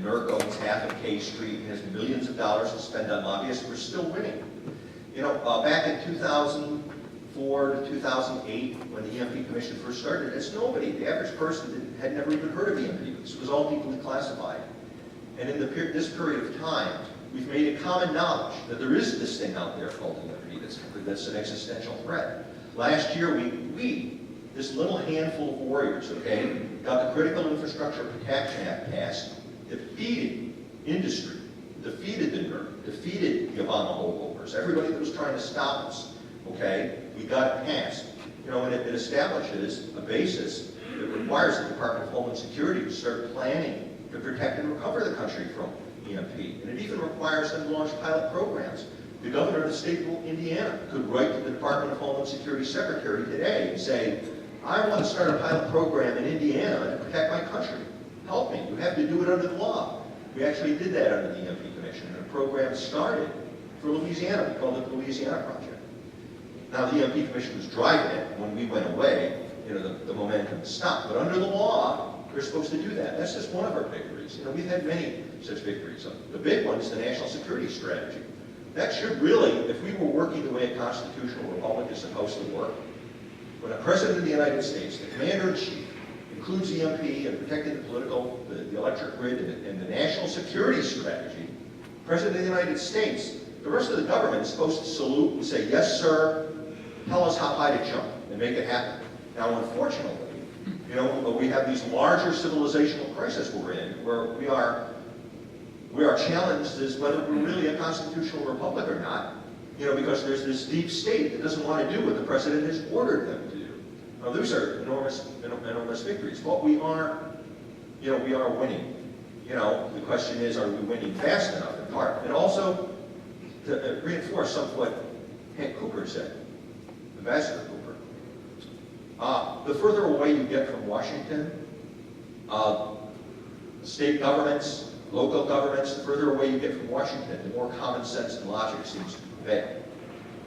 and Merck owns half of K Street and has millions of dollars to spend on lobbyists, we're still winning. You know, back in 2004 to 2008, when the EMP Commission first started, it's nobody. The average person had never even heard of EMP. This was all deeply classified. And in this period of time, we've made it common knowledge that there is this thing out there called EMP that's an existential threat. Last year, we, this little handful of warriors, okay, got the Critical Infrastructure Protection Act passed, defeated industry, defeated the NERC, defeated the Obama holdovers, everybody that was trying to stop us, okay? We got it passed. You know, and it establishes a basis that requires the Department of Homeland Security to start planning to protect and recover the country from EMP. And it even requires them to launch pilot programs. The governor of the state of Indiana could write to the Department of Homeland Security Secretary today and say, I want to start a pilot program in Indiana to protect my country. Help me. You have to do it under the law. We actually did that under the EMP Commission, and a program started for Louisiana. We called it the Louisiana Project. Now, the EMP Commission was driving it. When we went away, you know, the momentum stopped. But under the law, they're supposed to do that. That's just one of our victories. You know, we've had many such victories. The big one is the national security strategy. That should really, if we were working the way a constitutional republic is supposed to work, when a president of the United States, the commander-in-chief, includes EMP and protecting the political, the electric grid, and the national security strategy, president of the United States, the rest of the government is supposed to salute and say, yes, sir, tell us how high to jump and make it happen. Now, unfortunately, you know, we have these larger civilizational crises we're in, where we are challenged as whether we're really a constitutional republic or not, you know, because there's this deep state that doesn't want to do what the president has ordered them to do. Now, those are enormous victories. But we are, you know, we are winning. You know, the question is, are we winning fast enough in part? And also, to reinforce some of what Hank Cooper said, Ambassador Cooper. The further away you get from Washington, state governments, local governments, the further away you get from Washington, the more common sense and logic seems to prevail.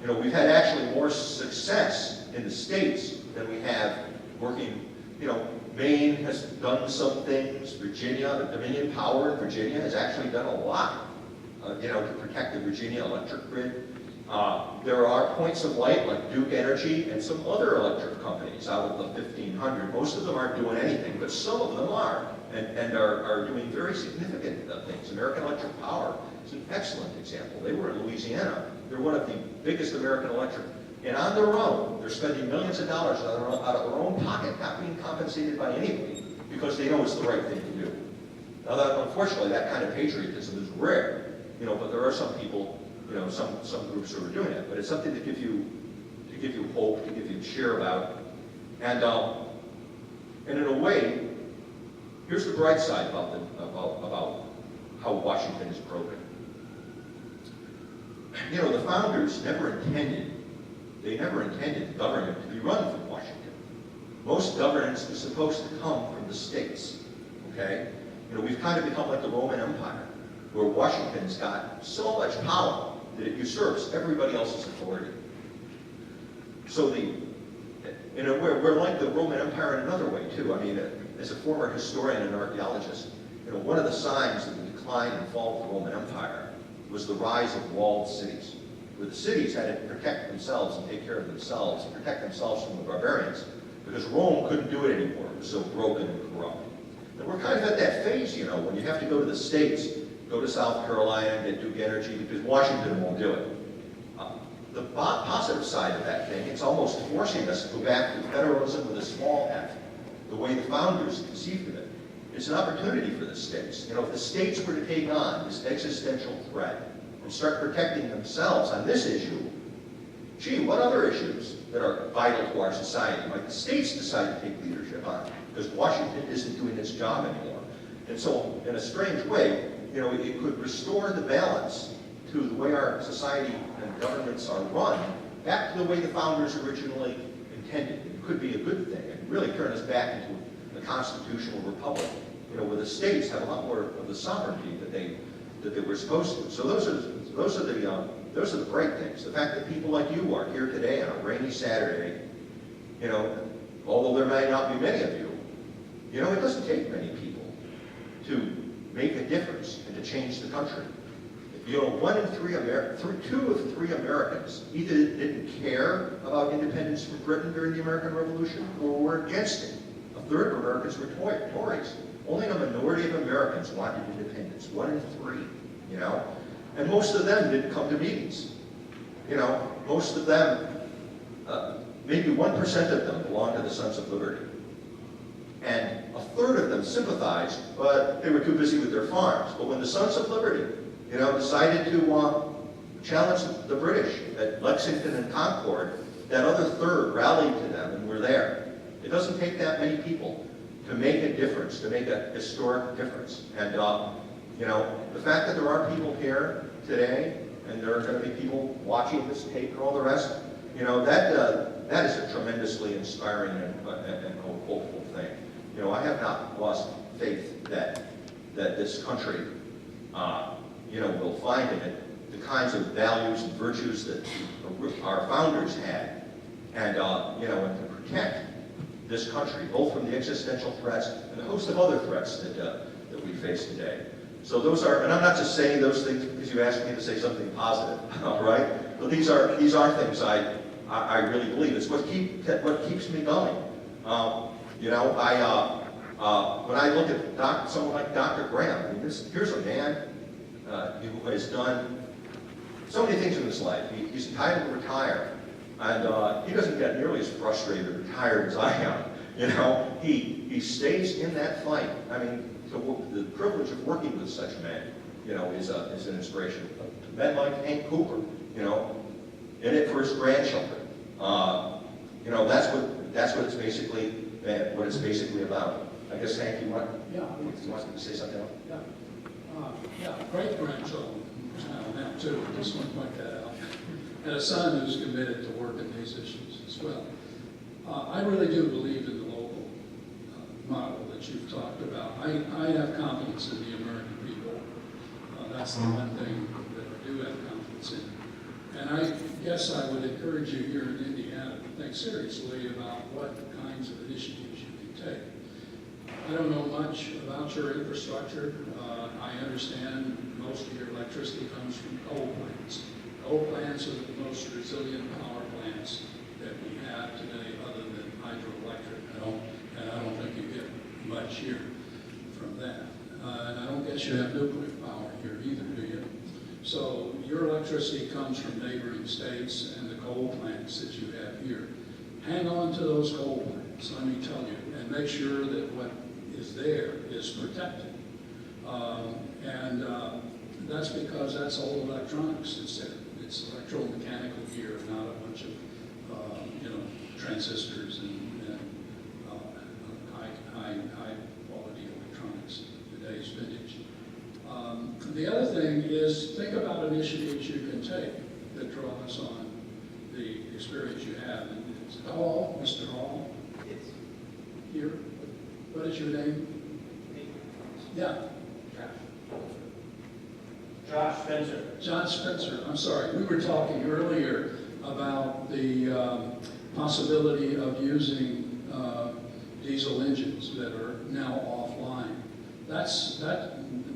You know, we've had actually more success in the states than we have working, you know, Maine has done some things, Virginia, the Dominion Power in Virginia has actually done a lot, you know, to protect the Virginia electric grid. There are points of light like Duke Energy and some other electric companies out of the 1,500. Most of them aren't doing anything, but some of them are, and are doing very significant things. American Electric Power is an excellent example. They were in Louisiana. They're one of the biggest American electric. And on their own, they're spending millions of dollars out of their own pocket, not being compensated by anybody, because they know it's the right thing to do. Now, unfortunately, that kind of patriotism is rare, you know, but there are some people, you know, some groups who are doing it. But it's something to give you hope, to give you cheer about. And in a way, here's the bright side about how Washington is broken. You know, the founders never intended government to be run from Washington. Most governance is supposed to come from the states, okay? You know, we've kind of become like the Roman Empire, where Washington's got so much power that it usurps everybody else's authority. So we're like the Roman Empire in another way, too. I mean, as a former historian and archaeologist, you know, one of the signs of the decline and fall of the Roman Empire was the rise of walled cities, where the cities had to protect themselves and take care of themselves and protect themselves from the barbarians, because Rome couldn't do it anymore. It was so broken and corrupt. And we're kind of at that phase, you know, when you have to go to the States, go to South Carolina and get Duke Energy, because Washington won't do it. The positive side of that thing, it's almost forcing us to go back to federalism with a small f, the way the founders conceived of it. It's an opportunity for the states. You know, if the states were to take on this existential threat and start protecting themselves on this issue, gee, what other issues that are vital to our society might the states decide to take leadership on? Because Washington isn't doing its job anymore. And so, in a strange way, you know, it could restore the balance to the way our society and governments are run, back to the way the founders originally intended. It could be a good thing and really turn us back into a constitutional republic, you know, where the states have a lot more of the sovereignty that they were supposed to. So those are the great things. The fact that people like you are here today on a rainy Saturday, you know, although there may not be many of you, you know, it doesn't take many people to make a difference and to change the country. You know, 2 of 3 Americans either didn't care about independence for Britain during the American Revolution or were against it. A third of Americans were Tories. Only a minority of Americans wanted independence, 1 in 3, you know. And most of them didn't come to meetings. You know, most of them, maybe 1% of them belonged to the Sons of Liberty. And a third of them sympathized, but they were too busy with their farms. But when the Sons of Liberty, you know, decided to challenge the British at Lexington and Concord, that other third rallied to them and were there. It doesn't take that many people to make a difference, to make a historic difference. And, you know, the fact that there are people here today, and there are going to be people watching this tape and all the rest, you know, that is a tremendously inspiring and hopeful thing. You know, I have not lost faith that this country, you know, will find in it the kinds of values and virtues that our founders had, and you know, and to protect this country, both from the existential threats and a host of other threats that we face today. So those are, and I'm not just saying those things because you asked me to say something positive, all right? But these are things I really believe. It's what keeps me going. You know, when I look at someone like Dr. Graham, I mean, here's a man who has done so many things in his life. He's entitled to retire, and he doesn't get nearly as frustrated or tired as I am. You know, he stays in that fight. I mean, the privilege of working with such men, you know, is an inspiration. Men like Hank Cooper, you know, in it for his grandchildren. You know, that's what it's basically about. I guess Hank, you want to say something else? Yeah, great grandchildren. I have too. I just want to point that out. And a son who's committed to working these issues as well. I really do believe in the local model that you've talked about. I have confidence in the American people. That's the one thing that I do have confidence in. And I guess I would encourage you here in Indiana to think seriously about what kinds of initiatives you can take. I don't know much about your infrastructure. I understand most of your electricity comes from coal plants. Coal plants are the most resilient power plants that we have today other than hydroelectric. And I don't think you get much here from that. And I don't guess you have nuclear power here either, do you? So your electricity comes from neighboring states and the coal plants that you have here. Hang on to those coal plants, let me tell you, and make sure that what is there is protected. That's because that's old electronics. It's electromechanical gear, not a bunch of you know, transistors and high quality electronics. Today's vintage. The other thing is think about initiatives you can take that draws on the experience you have. And it's Hall, Mr. Hall, here. What is your name? Yeah. Josh Spencer. John Spencer. I'm sorry. We were talking earlier about the possibility of using diesel engines that are now offline.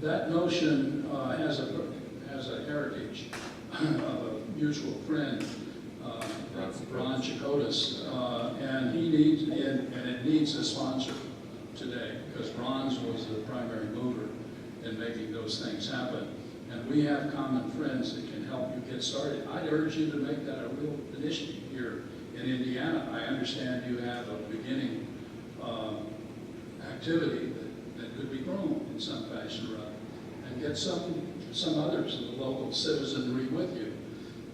That notion has a heritage of a mutual friend, Ron Chakotis, and it needs a sponsor today because Ron's was the primary mover in making those things happen. And we have common friends that can help you get started. I'd urge you to make that a real initiative here in Indiana. I understand you have a beginning activity that could be grown in some fashion or other, and get some others of the local citizenry with you,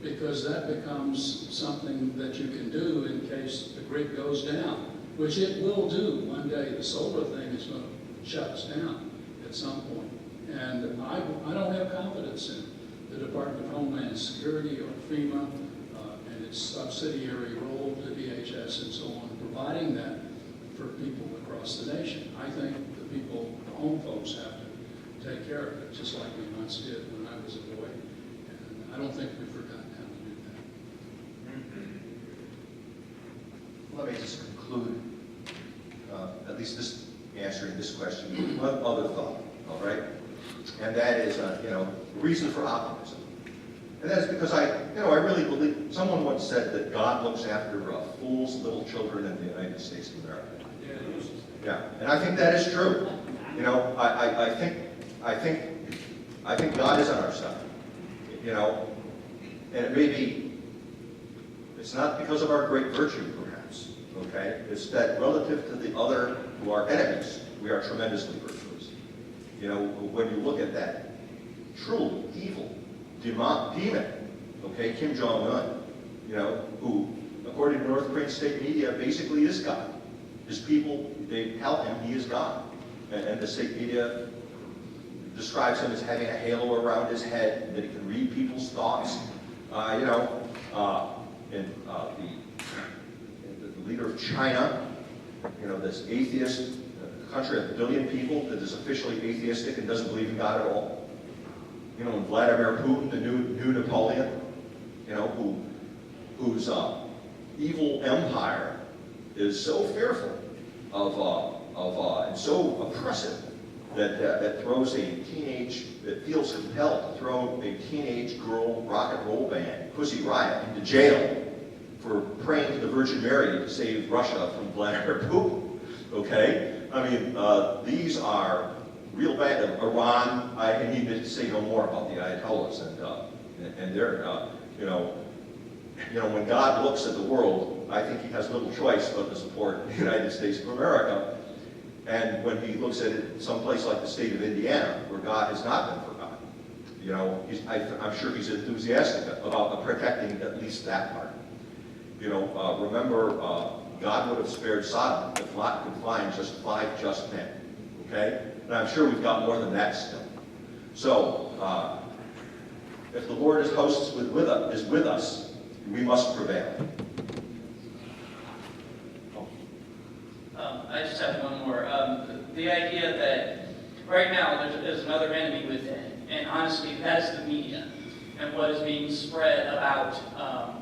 because that becomes something that you can do in case the grid goes down, which it will do one day. The solar thing is going to shut us down at some point. And I don't have confidence in the Department of Homeland Security or FEMA and its subsidiary role to DHS and so on, providing that for people across the nation. I think the people, the home folks, have to take care of it, just like we once did when I was a boy. And I don't think we've forgotten how to do that. Let me just conclude, at least answering this question with one other thought, all right? and that is, reason for optimism. And that is because I really believe, someone once said that God looks after fools, little children in the United States of America. Yeah, and I think that is true. I think God is on our side. And it may be, it's not because of our great virtue, perhaps, okay? It's that relative to the other who are enemies, we are tremendously virtuous. When you look at that truly evil demon, okay, Kim Jong-un, who, according to North Korean state media, basically is God. His people, they tell him he is God. And the state media describes him as having a halo around his head, that he can read people's thoughts. The leader of China, this atheist country of 1 billion people that is officially atheistic and doesn't believe in God at all. And Vladimir Putin, the new Napoleon, whose evil empire is so fearful and so oppressive that feels compelled to throw a teenage girl rock and roll band, Pussy Riot, into jail for praying to the Virgin Mary to save Russia from Vladimir Putin. Okay? I mean, these are real bad. Iran, I need to say no more about the Ayatollahs and their, when God looks at the world, I think he has little choice but to support the United States of America. And when he looks at it someplace like the state of Indiana, where God has not been forgotten, I'm sure he's enthusiastic about protecting at least that part. Remember, God would have spared Sodom if Lot could find just 5 just men. Okay? And I'm sure we've got more than that still. So, if the Lord is with us, we must prevail. I just have one more. The idea that right now there's another enemy within, and honestly, that is the media and what is being spread about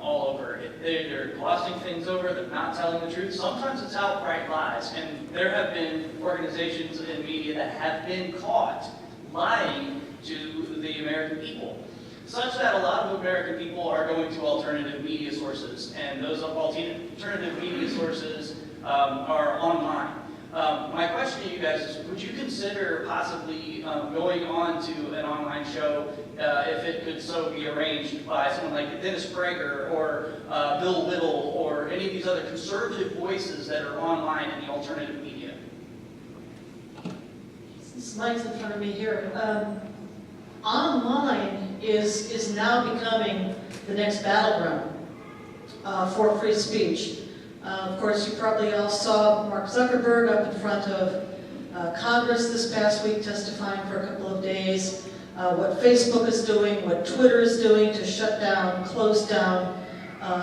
all over. They're glossing things over, they're not telling the truth. Sometimes it's outright lies, and there have been organizations in media that have been caught lying to the American people, such that a lot of American people are going to alternative media sources, and those alternative media sources are online. My question to you guys is, would you consider possibly going on to an online show if it could so be arranged by someone like Dennis Prager or Bill Whittle or any of these other conservative voices that are online in the alternative media? This mic's in front of me here. Online is now becoming the next battleground for free speech. Of course, you probably all saw Mark Zuckerberg up in front of Congress this past week testifying for a couple of days. What Facebook is doing, what Twitter is doing to shut down, close down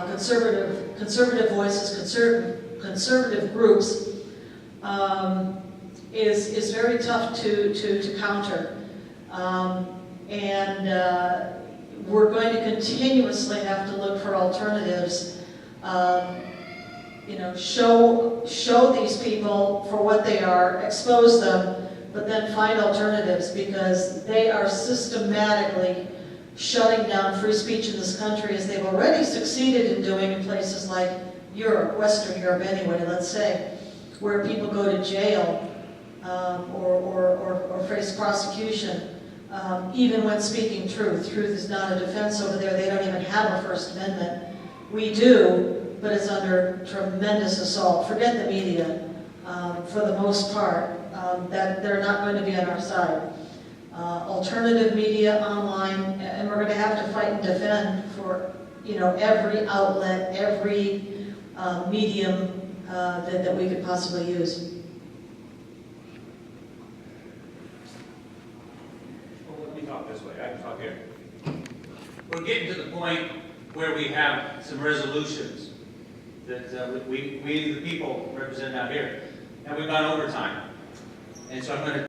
conservative voices, conservative groups is very tough to counter. We're going to continuously have to look for alternatives. Show these people for what they are, expose them, but then find alternatives, because they are systematically shutting down free speech in this country, as they've already succeeded in doing in places like Europe, Western Europe anyway, let's say, where people go to jail or face prosecution, even when speaking truth. Truth is not a defense over there. They don't even have a First Amendment. We do, but it's under tremendous assault. Forget the media, for the most part, that they're not going to be on our side. Alternative media, online, and we're going to have to fight and defend for, every outlet, every medium that we could possibly use. Well, let me talk this way. I can talk here. We're getting to the point where we have some resolutions that we the people represented out here, and we've gone overtime. And so I'm going to